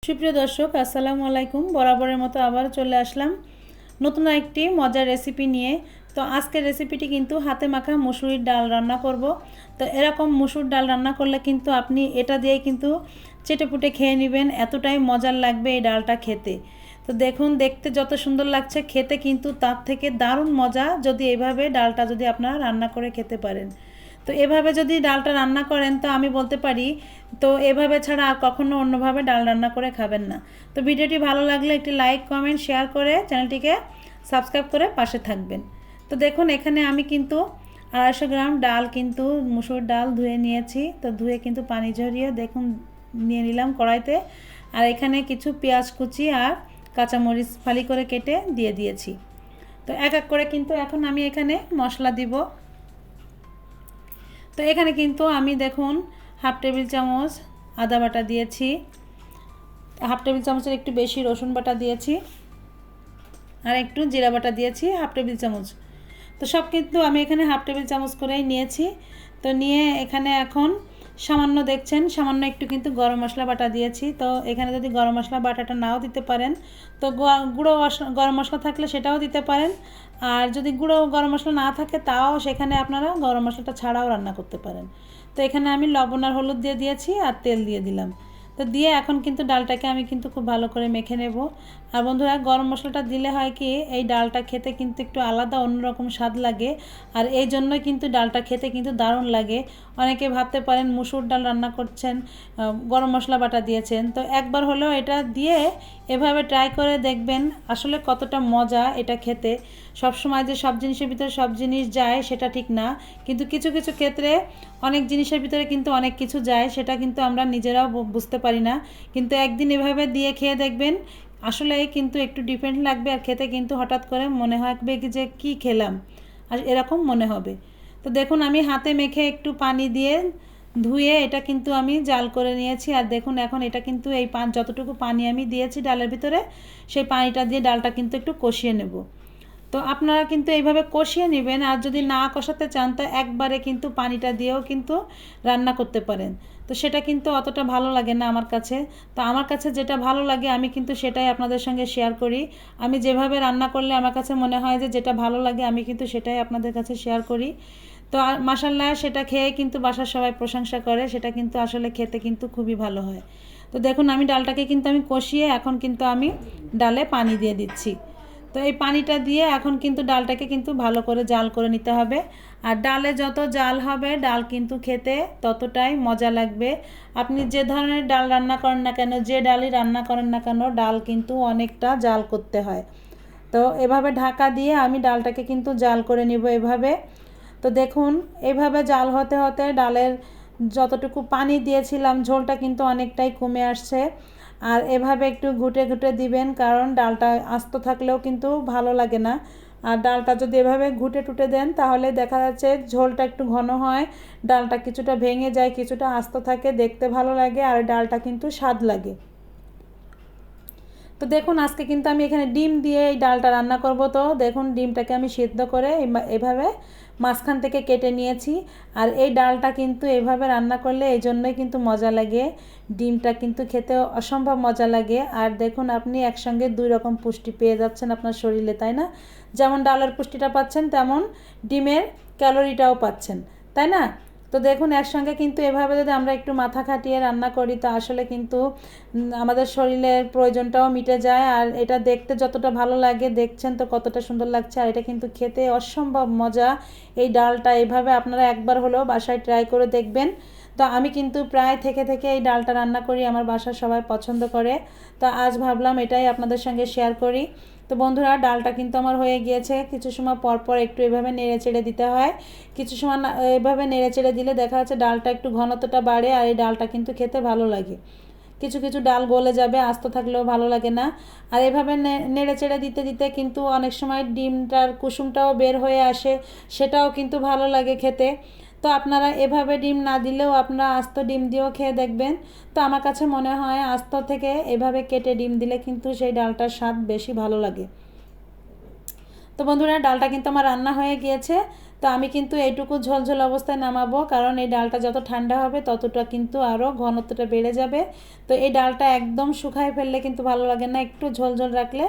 সুপ্রিয় দর্শক আসসালামু আলাইকুম। বরাবরের মতো আবার চলে আসলাম নতুন একটি মজার রেসিপি নিয়ে। তো আজকের রেসিপিটি কিন্তু হাতে মাখা মুসুরির ডাল রান্না করব। তো এরকম মুসুর ডাল রান্না করলে কিন্তু আপনি এটা দিয়ে কিন্তু চেটেপুটে খেয়ে নেবেন, এতটাই মজার লাগবে এই ডালটা খেতে। তো দেখুন, দেখতে যত সুন্দর লাগছে, খেতে কিন্তু তার থেকে দারুণ মজা যদি এইভাবে ডালটা যদি আপনারা রান্না করে খেতে পারেন। তো এভাবে যদি ডালটা রান্না করেন তো আমি বলতে পারি তো এভাবে ছাড়া আর কখনো অন্যভাবে ডাল রান্না করে খাবেন না। তো ভিডিওটি ভালো লাগলে একটি লাইক কমেন্ট শেয়ার করে চ্যানেলটিকে সাবস্ক্রাইব করে পাশে থাকবেন। তো দেখুন, এখানে আমি কিন্তু 250 গ্রাম ডাল কিন্তু মুসুর ডাল ধুয়ে নিয়েছি। তো ধুয়ে কিন্তু পানি ঝরিয়ে দেখুন নিয়ে নিলাম কড়াইতে। আর এখানে কিছু পেঁয়াজ কুচি আর কাঁচামরিচ ফালি করে কেটে দিয়ে দিয়েছি। তো এক এক করে কিন্তু এখন আমি এখানে মশলা দিব। তো এখানে কিন্তু আমি দেখুন হাফ টেবিল চামচ আদা বাটা দিয়েছি, হাফ টেবিল চামচের একটু বেশি রসুন বাটা দিয়েছি, আর একটু জিরা বাটা দিয়েছি হাফ টেবিল চামচ। তো সব কিন্তু আমি এখানে হাফ টেবিল চামচ করেই নিয়েছি। তো নিয়ে এখানে এখন সামান্য দেখছেন সামান্য একটু কিন্তু গরম মশলা বাটা দিয়েছি। তো এখানে যদি গরম মশলা বাটাটা নাও দিতে পারেন তো গুঁড়ো গরম মশলা থাকলে সেটাও দিতে পারেন। আর যদি গুঁড়ো গরম মশলা না থাকে তাও সেখানে আপনারা গরম মশলাটা ছাড়াও রান্না করতে পারেন। তো এখানে আমি লবণ আর হলুদ দিয়ে দিয়েছি আর তেল দিয়ে দিলাম। তো দিয়ে এখন কিন্তু ডালটাকে আমি কিন্তু খুব ভালো করে মেখে নেব। আর বন্ধুরা, গরম মশলাটা দিলে হয় কি এই ডালটা খেতে কিন্তু একটু আলাদা অন্যরকম স্বাদ লাগে। আর এই জন্যই কিন্তু ডালটা খেতে কিন্তু দারুণ লাগে। অনেকে ভাবতে পারেন মুসুর ডাল রান্না করছেন, গরম মশলা বাটা দিয়েছেন। তো একবার হলেও এটা দিয়ে এভাবে ট্রাই করে দেখবেন আসলে কতটা মজা এটা খেতে। সব সময় যে সব জিনিসের ভিতরে সব জিনিস যায় সেটা ঠিক না, কিন্তু কিছু কিছু ক্ষেত্রে অনেক জিনিসের ভিতরে কিন্তু অনেক কিছু যায়, সেটা কিন্তু আমরা নিজেরাও বুঝতে পারি না। কিন্তু একদিন এভাবে দিয়ে খেয়ে দেখবেন, আসলে কিন্তু একটু ডিফারেন্ট লাগবে। আর খেতে কিন্তু হঠাৎ করে মনে হবে কি যে কী খেলাম, আর এরকম মনে হবে। তো দেখুন, আমি হাতে মেখে একটু পানি দিয়ে ধুয়ে এটা কিন্তু আমি জাল করে নিয়েছি। আর দেখুন এখন এটা কিন্তু এই যতটুকু পানি আমি দিয়েছি ডালের ভিতরে, সেই পানিটা দিয়ে ডালটা কিন্তু একটু কষিয়ে নেব। তো আপনারা কিন্তু এইভাবে কষিয়ে নেবেন। আর যদি না কষাতে চান তো একবারে কিন্তু পানিটা দিয়েও কিন্তু রান্না করতে পারেন। তো সেটা কিন্তু অতটা ভালো লাগে না আমার কাছে। তো আমার কাছে যেটা ভালো লাগে আমি কিন্তু সেটাই আপনাদের সঙ্গে শেয়ার করি। আমি যেভাবে রান্না করলে আমার কাছে মনে হয় যে যেটা ভালো লাগে আমি কিন্তু সেটাই আপনাদের কাছে শেয়ার করি। তো মাশাআল্লাহ সেটা খেয়ে কিন্তু বাসার সবাই প্রশংসা করে, সেটা কিন্তু আসলে খেতে কিন্তু খুবই ভালো হয়। তো দেখুন, আমি ডালটাকে কিন্তু আমি কষিয়ে এখন কিন্তু আমি ডালে পানি দিয়ে দিচ্ছি। তো এই পানিটা দিয়ে এখন কিন্তু ডালটাকে কিন্তু ভালো করে জাল করে নিতে হবে। আর ডালে যত জাল হবে ডাল কিন্তু খেতে ততটাই মজা লাগবে। আপনি যে ধরনের ডাল রান্না করেন না কেন, যে ডালই রান্না করেন না কেন, ডাল কিন্তু অনেকটা জাল করতে হয়। তো এভাবে ঢাকা দিয়ে আমি ডালটাকে কিন্তু জাল করে নিব এভাবে। তো দেখুন, এভাবে জাল হতে হতে ডালের যতটুকু পানি দিয়েছিলাম ঝোলটা কিন্তু অনেকটাই কমে আসছে। আর এভাবে একটু ঘুটে ঘুটে দিবেন, কারণ ডালটা আস্ত থাকলেও কিন্তু ভালো লাগে না। আর ডালটা যদি এভাবে ঘুটে টুটে দেন তাহলে দেখা যাচ্ছে ঝোলটা একটু ঘন হয়, ডালটা কিছুটা ভেঙে যায়, কিছুটা আস্ত থাকে, দেখতে ভালো লাগে আর ডালটা কিন্তু স্বাদ লাগে। তো দেখুন, আজকে কিন্তু আমি এখানে ডিম দিয়ে এই ডালটা রান্না করব। তো দেখুন, ডিমটাকে আমি সিদ্ধ করে এভাবে মাঝখান থেকে কেটে নিয়েছি। আর এই ডালটা কিন্তু এভাবে রান্না করলে এই জন্যই কিন্তু মজা লাগে, ডিমটা কিন্তু খেতে অসম্ভব মজা লাগে। আর দেখুন, আপনি একসঙ্গে 2 রকম পুষ্টি পেয়ে যাচ্ছেন আপনার শরীরে, তাই না? যেমন ডালের পুষ্টিটা পাচ্ছেন তেমন ডিমের ক্যালোরিটাও পাচ্ছেন, তাই না? তো দেখুন, একসঙ্গে কিন্তু এভাবে যদি আমরা একটু মাথা খাটিয়ে রান্না করি তো আসলে কিন্তু আমাদের শরীরের প্রয়োজনটাও মিটে যায়। আর এটা দেখতে যতটা ভালো লাগে, দেখছেন তো কতটা সুন্দর লাগছে, আর এটা কিন্তু খেতে অসম্ভব মজা। এই ডালটা এইভাবে আপনারা একবার হলেও বাসায় ট্রাই করে দেখবেন। তো আমি কিন্তু প্রায় থেকে থেকে এই ডালটা রান্না করি, আমার বাসার সবাই পছন্দ করে। তো আজ ভাবলাম এটাই আপনাদের সঙ্গে শেয়ার করি। তো বন্ধুরা, ডালটা কিন্তু আমার হয়ে গিয়েছে। কিছু সময় পর পর একটু এভাবে নেড়ে চেড়ে দিতে হয়। কিছু সময় এভাবে নেড়ে চেড়ে দিলে দেখা যাচ্ছে ডালটা একটু ঘনত্বটা বাড়ে, আর এই ডালটা কিন্তু খেতে ভালো লাগে। কিছু কিছু ডাল গলে যাবে, আস্ত থাকলেও ভালো লাগে না। আর এভাবে নেড়ে চেড়ে দিতে দিতে কিন্তু অনেক সময় ডিমটার কুসুমটাও বের হয়ে আসে, সেটাও কিন্তু ভালো লাগে খেতে। তো আপনারা এভাবে ডিম না দিলেও আপনারা আস্ত ডিম দিয়েও খেয়ে দেখবেন। তো আমার কাছে মনে হয় আস্ত থেকে এভাবে কেটে ডিম দিলে কিন্তু সেই ডালটার স্বাদ বেশি ভালো লাগে। তো বন্ধুরা, ডালটা কিন্তু আমার রান্না হয়ে গিয়েছে। তো আমি কিন্তু এইটুকু ঝোলঝোল অবস্থায় নামাবো, কারণ এই ডালটা যত ঠান্ডা হবে ততটা কিন্তু আরও ঘনত্বটা বেড়ে যাবে। তো এই ডালটা একদম শুকায় ফেললে কিন্তু ভালো লাগে না, একটু ঝোলঝোল রাখলে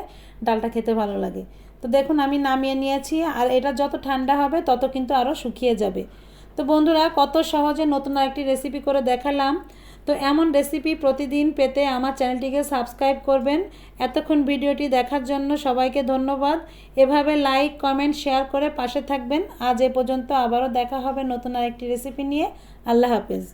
ডালটা খেতে ভালো লাগে। তো দেখুন আমি নামিয়ে নিয়েছি, আর এটা যত ঠান্ডা হবে তত কিন্তু আরও শুকিয়ে যাবে। তো বন্ধুরা, কত সহজে নতুন আরেকটি রেসিপি করে দেখালাম। তো এমন রেসিপি প্রতিদিন পেতে আমার চ্যানেলটিকে সাবস্ক্রাইব করবেন। এতক্ষণ ভিডিওটি দেখার জন্য সবাইকে ধন্যবাদ। এভাবে লাইক, কমেন্ট, শেয়ার করে পাশে থাকবেন। আজ এ পর্যন্ত, আবারও দেখা হবে নতুন আরেকটি রেসিপি নিয়ে। আল্লাহ হাফেজ।